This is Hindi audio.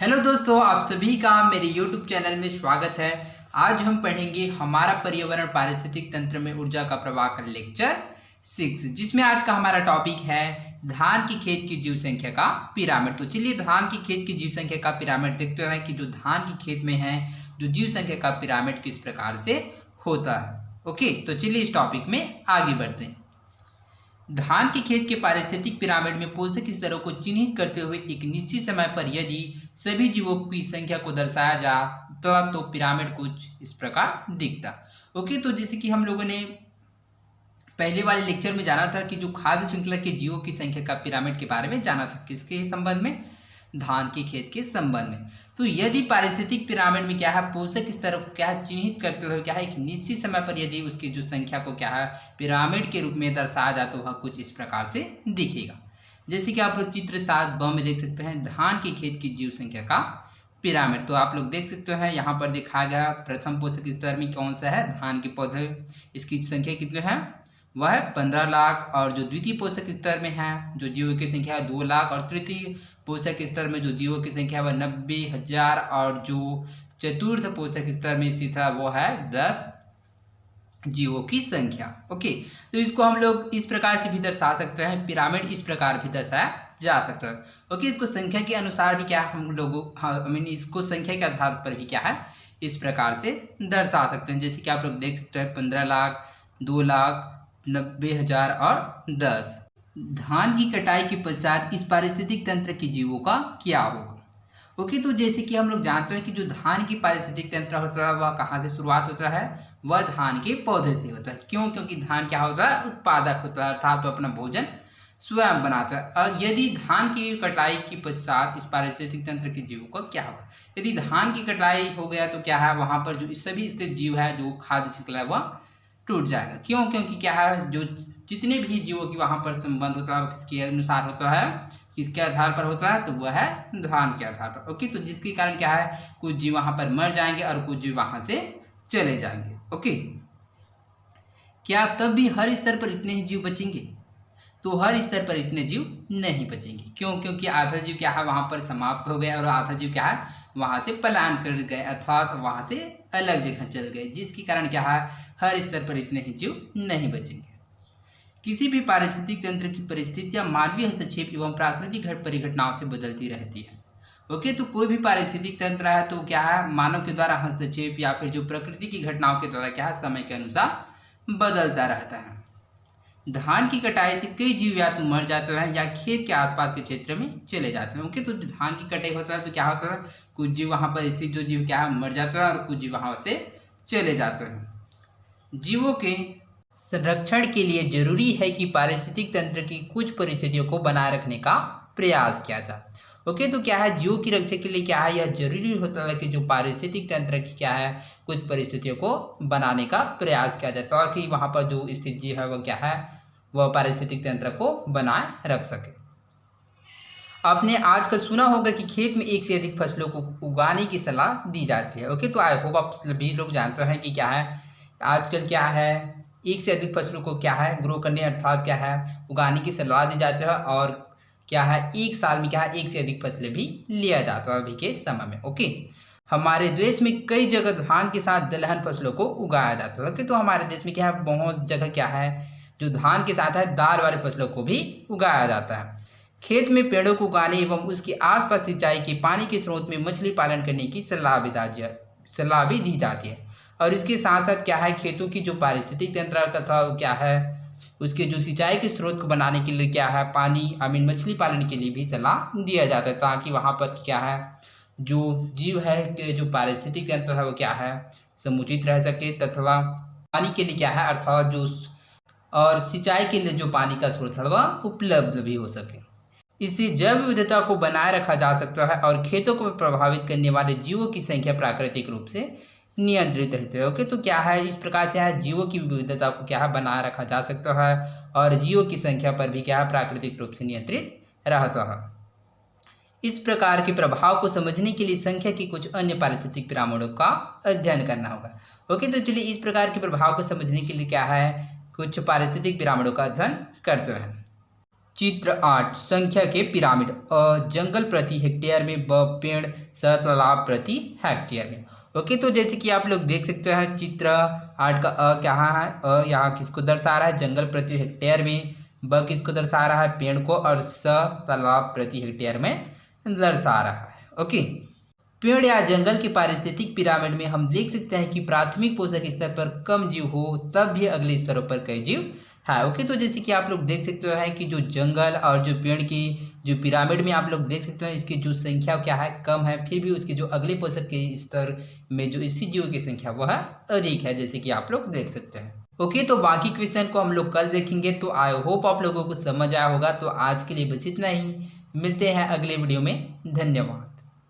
हेलो दोस्तों, आप सभी का मेरे YouTube चैनल में स्वागत है। आज हम पढ़ेंगे हमारा पर्यावरण पारिस्थितिक तंत्र में ऊर्जा का प्रवाह का लेक्चर 6, जिसमें आज का हमारा टॉपिक है धान की खेत की जीव संख्या का पिरामिड। तो चलिए धान की खेत की जीव संख्या का पिरामिड देखते हैं कि जो धान की खेत में है जो जीव संख्या का पिरामिड किस प्रकार से होता है। ओके, तो चलिए इस टॉपिक में आगे बढ़ते हैं। धान के खेत के पारिस्थितिक पिरामिड में पोषक स्तरों को चिन्हित करते हुए एक निश्चित समय पर यदि सभी जीवों की संख्या को दर्शाया जाता तो पिरामिड कुछ इस प्रकार दिखता। ओके, तो जैसे कि हम लोगों ने पहले वाले लेक्चर में जाना था कि जो खाद्य श्रृंखला के जीवों की संख्या का पिरामिड के बारे में जाना था, किसके संबंध में? धान के खेत के संबंध में। तो यदि पारिस्थितिक पिरामिड में क्या है, पोषक स्तर को क्या है चिन्हित करते हुए क्या है एक निश्चित समय पर यदि उसकी जो संख्या को क्या है पिरामिड के रूप में दर्शाया जाए तो वह कुछ इस प्रकार से दिखेगा। जैसे कि आप लोग चित्र 7 में देख सकते हैं धान के खेत की जीव संख्या का पिरामिड। तो आप लोग देख सकते हैं यहाँ पर दिखाया गया प्रथम पोषक स्तर में कौन सा है, धान के पौधे, इसकी संख्या कितनी है, वह है 15 लाख। और जो द्वितीय पोषक स्तर में है जो जीवों की संख्या है 2 लाख। और तृतीय पोषक स्तर में जो जीवों की संख्या है वह 90,000। और जो चतुर्थ पोषक स्तर में स्थित है वो है 10 जीवों की संख्या। ओके, तो इसको हम लोग इस प्रकार से भी दर्शा सकते हैं, पिरामिड इस प्रकार भी दर्शाया जा सकता है। ओके, इसको संख्या के अनुसार भी क्या हम लोगों इसको संख्या के आधार पर भी क्या है इस प्रकार से दर्शा सकते हैं। जैसे कि आप लोग देख सकते हैं 15 लाख, 2 लाख, 90,000 और 10। धान की कटाई के पश्चात इस पारिस्थितिक तंत्र के जीवों का क्या होगा? ओके, तो जैसे कि हम लोग जानते हैं कि जो धान की पारिस्थितिक तंत्र होता है वह कहाँ से शुरुआत होता है, वह धान के पौधे से होता है। क्यों? क्योंकि धान क्या होता है, उत्पादक होता है, अर्थात तो अपना भोजन स्वयं बनाता है। और यदि धान की कटाई के पश्चात इस पारिस्थितिक तंत्र के जीवों का क्या होगा? यदि धान की कटाई हो गया तो क्या है वहाँ पर जो सभी स्थित जीव है जो खाद्य श्रृंखला है वह टूट जाएगा। क्यों? क्योंकि क्या है जो जितने भी जीवों की वहाँ पर संबंध होता है किसके अनुसार होता है, किसके आधार पर होता है, तो वह है धान के आधार पर। ओके, तो जिसके कारण क्या है कुछ जीव वहाँ पर मर जाएंगे और कुछ जीव वहाँ से चले जाएंगे। ओके, क्या तब भी हर स्तर पर इतने ही जीव बचेंगे? तो हर स्तर पर इतने जीव नहीं बचेंगे। क्यों? क्योंकि आधा जीव क्या है वहाँ पर समाप्त हो गए और आधा जीव क्या है वहाँ से पलायन कर गए, अर्थात वहाँ से अलग जगह चल गए, जिसके कारण क्या है हर स्तर पर इतने ही जीव नहीं बचेंगे। किसी भी पारिस्थितिक तंत्र की परिस्थितियां मानवीय हस्तक्षेप एवं प्राकृतिक परिघटनाओं से बदलती रहती है। ओके, तो कोई भी पारिस्थितिक तंत्र है तो क्या है मानव के द्वारा हस्तक्षेप या फिर जो प्रकृति की घटनाओं के द्वारा क्या है समय के अनुसार बदलता रहता है। धान की कटाई से कई जीव या तो मर जाते हैं या खेत के आसपास के क्षेत्र में चले जाते हैं। ओके, तो धान की कटाई होता है तो क्या होता है कुछ जीव वहाँ पर स्थित जो जीव क्या है मर जाते हैं और कुछ जीव वहाँ से चले जाते हैं। जीवों के संरक्षण के लिए जरूरी है कि पारिस्थितिक तंत्र की कुछ परिस्थितियों को बनाए रखने का प्रयास किया जाए। ओके, तो क्या है जीवों की रक्षा के लिए क्या है यह जरूरी होता है कि जो पारिस्थितिक तंत्र की क्या है कुछ परिस्थितियों को बनाने का प्रयास किया जाए ताकि वहाँ पर जो स्थित जीव है वह क्या है वह पारिस्थितिक तंत्र को बनाए रख सके। आपने आजकल सुना होगा कि खेत में एक से अधिक फसलों को उगाने की सलाह दी जाती है। ओके, तो आई होप आप सभी लोग जानते हैं कि क्या है आजकल क्या है एक से अधिक फसलों को क्या है ग्रो करने अर्थात क्या है उगाने की सलाह दी जाती है। और क्या है एक साल में क्या है एक से अधिक फसलें भी लिया जाता है अभी के समय में। ओके, हमारे देश में कई जगह धान के साथ दलहन फसलों को उगाया जाता है। ओके, तो हमारे देश में क्या है बहुत जगह क्या है जो धान के साथ है दाल वाली फसलों को भी उगाया जाता है। खेत में पेड़ों को उगाने एवं उसके आसपास सिंचाई के पानी के स्रोत में मछली पालन करने की सलाह भी दी जाती है। और इसके साथ साथ क्या है खेतों की जो पारिस्थितिक तंत्र तथा क्या है उसके जो सिंचाई के स्रोत को बनाने के लिए क्या है पानी मछली पालन के लिए भी सलाह दिया जाता है ताकि वहाँ पर क्या है जो जीव है जो पारिस्थितिक तंत्र है वो क्या है समुचित रह सके तथा पानी के लिए क्या है अर्थात जो और सिंचाई के लिए जो पानी का स्रोत है वह उपलब्ध भी हो सके। इससे जैव विविधता को बनाए रखा जा सकता है और खेतों को प्रभावित करने वाले जीवों की संख्या प्राकृतिक रूप से नियंत्रित रहते हैं। ओके, तो क्या है इस प्रकार से है जीवों की विविधता को क्या है बनाए रखा जा सकता है और जीवों की संख्या पर भी क्या है प्राकृतिक रूप से नियंत्रित रहता है। इस प्रकार के प्रभाव को समझने के लिए संख्या की कुछ अन्य पारिस्थितिक पिरामिडों का अध्ययन करना होगा। ओके, तो चलिए इस प्रकार के प्रभाव को समझने के लिए क्या है कुछ पारिस्थितिक पिरामिडों का अध्ययन करते हैं। चित्र 8 संख्या के पिरामिड। जंगल प्रति हेक्टेयर में, ब पेड़ स तालाब प्रति हेक्टेयर में। ओके, तो जैसे कि आप लोग देख सकते हैं चित्र 8 का क्या है, यहाँ किसको दर्शा रहा है, जंगल प्रति हेक्टेयर में, ब किसको दर्शा रहा है, पेड़ को, और स तालाब प्रति हेक्टेयर में दर्शा रहा है। ओके, पेड़ या जंगल के पारिस्थितिक पिरामिड में हम देख सकते हैं कि प्राथमिक पोषक स्तर पर कम जीव हो तब भी अगले स्तरों पर कई जीव है। ओके, तो जैसे कि आप लोग देख सकते हैं कि जो जंगल और जो पेड़ की जो पिरामिड में आप लोग देख सकते हैं इसकी जो संख्या क्या है, कम है, फिर भी उसके जो अगले पोषक के स्तर में जो इसी जीव की संख्या वह अधिक है, जैसे कि आप लोग देख सकते हैं। ओके, तो बाकी क्वेश्चन को हम लोग कल देखेंगे। तो आई होप आप लोगों को समझ आया होगा। तो आज के लिए बस इतना ही, मिलते हैं अगले वीडियो में। धन्यवाद।